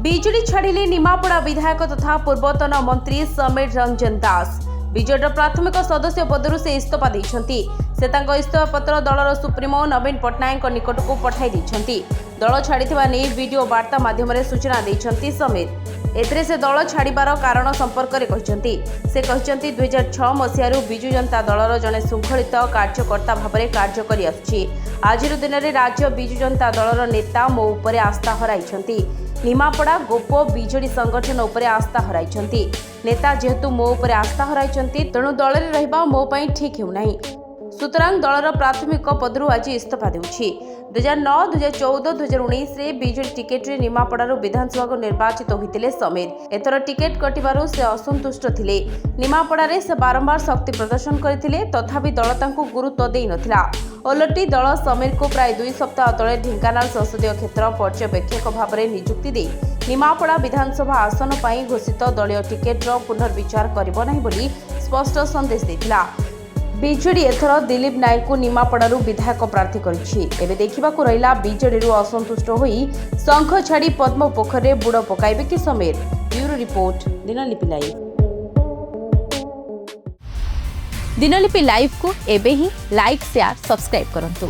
BJD ଛାଡ଼ିଲେ ନିମାପଡ଼ା ବିଧାୟକ ତଥା ପୂର୍ବତନ ମନ୍ତ୍ରୀ ସମୀର ରଞ୍ଜନ ଦାସ। ବିଜେଡିର ପ୍ରାଥମିକ ସଦସ୍ୟ ପଦରୁ ସେ ଇସ୍ତଫା ଦେଇଛନ୍ତି। ସେ ତାଙ୍କ ଇସ୍ତଫା ପତ୍ର ଦଳର ସୁପ୍ରିମୋ ନବୀନ ପଟ୍ଟନାୟକଙ୍କ ନିକଟକୁ ପଠାଇ ଦେଇଛନ୍ତି। ଦଳ ଛାଡ଼ିଥିବା ନେଇ ଭିଡିଓ ବାର୍ତ୍ତା ମାଧ୍ୟମରେ ସୂଚନା ଦେଇଛନ୍ତି ସମୀର। ଏଥିରେ ସେ ଦଳ ଛାଡ଼ିବାର କାରଣ ସମ୍ପର୍କରେ କହିଛନ୍ତି। ସେ କହିଛନ୍ତି 2006 ମସିହାରୁ ବିଜୁ ଜନତା ଦଳର ଜଣେ ଶୃଙ୍ଖଳିତ କାର୍ଯ୍ୟକର୍ତ୍ତା ଭାବରେ କାର୍ଯ୍ୟ କରି ଆସୁଛି। ଆଜିର ଦିନରେ ରାଜ୍ୟ ବିଜୁ ଜନତା ଦଳର ନେତା ମୋ ଉପରେ ଆସ୍ଥା ହରାଇଛନ୍ତି। ନିମାପଡ଼ା ଗୋପ ବିଜେଡି ସଂଗଠନ ଉପରେ ଆସ୍ଥା ହରାଇଛନ୍ତି। ନେତା ଯେହେତୁ ମୋ ଉପରେ ଆସ୍ଥା ହରାଇଛନ୍ତି, ତେଣୁ ଦଳରେ ରହିବା ମୋ ପାଇଁ ଠିକ୍ ହେଉନାହିଁ। ସୁତରାଂ ଦଳର ପ୍ରାଥମିକ ପଦରୁ ଆଜି ଇସ୍ତଫା ଦେଉଛି। 2009, 2014, 2019ରେ ବିଜେଡି ଟିକେଟରେ ନିମାପଡ଼ାରୁ ବିଧାନସଭାକୁ ନିର୍ବାଚିତ ହୋଇଥିଲେ ସମୀର। ଏଥର ଟିକେଟ କଟିବାରୁ ସେ ଅସନ୍ତୁଷ୍ଟ ଥିଲେ। ନିମାପଡ଼ାରେ ସେ ବାରମ୍ବାର ଶକ୍ତି ପ୍ରଦର୍ଶନ କରିଥିଲେ, ତଥାପି ଦଳ ତାଙ୍କୁ ଗୁରୁତ୍ୱ ଦେଇନଥିଲା। ଓଲଟି ଦଳ ସମୀରଙ୍କୁ ପ୍ରାୟ 2 ସପ୍ତାହ ତଳେ ଢେଙ୍କାନାଳ ସଂସଦୀୟ କ୍ଷେତ୍ର ପର୍ଯ୍ୟବେକ୍ଷକ ଭାବରେ ନିଯୁକ୍ତି ଦେଇ ନିମାପଡ଼ା ବିଧାନସଭା ଆସନ ପାଇଁ ଘୋଷିତ ଦଳୀୟ ଟିକେଟର ପୁନର୍ବିଚାର କରିବ ନାହିଁ ବୋଲି ସ୍ପଷ୍ଟ ସନ୍ଦେଶ ଦେଇଥିଲା। ବିଜେଡି ଏଥର ଦିଲ୍ଲୀପ ନାୟକଙ୍କୁ ନିମାପଡ଼ାରୁ ବିଧାୟକ ପ୍ରାର୍ଥୀ କରିଛି। ଏବେ ଦେଖିବାକୁ ରହିଲା ବିଜେଡିରୁ ଅସନ୍ତୁଷ୍ଟ ହୋଇ ଶଙ୍ଖ ଛାଡ଼ି ପଦ୍ମ ପୋଖରୀରେ ବୁଡ଼ ପକାଇବେ କି ସମୀର। ବ୍ୟୁରୋ ରିପୋର୍ଟ, ଦିନଲିପି ଲାଇଭ୍। ଦିନଲିପି ଲାଇଭ୍କୁ ଏବେ ହିଁ ଲାଇକ୍, ସେୟାର, ସବସ୍କ୍ରାଇବ୍ କରନ୍ତୁ।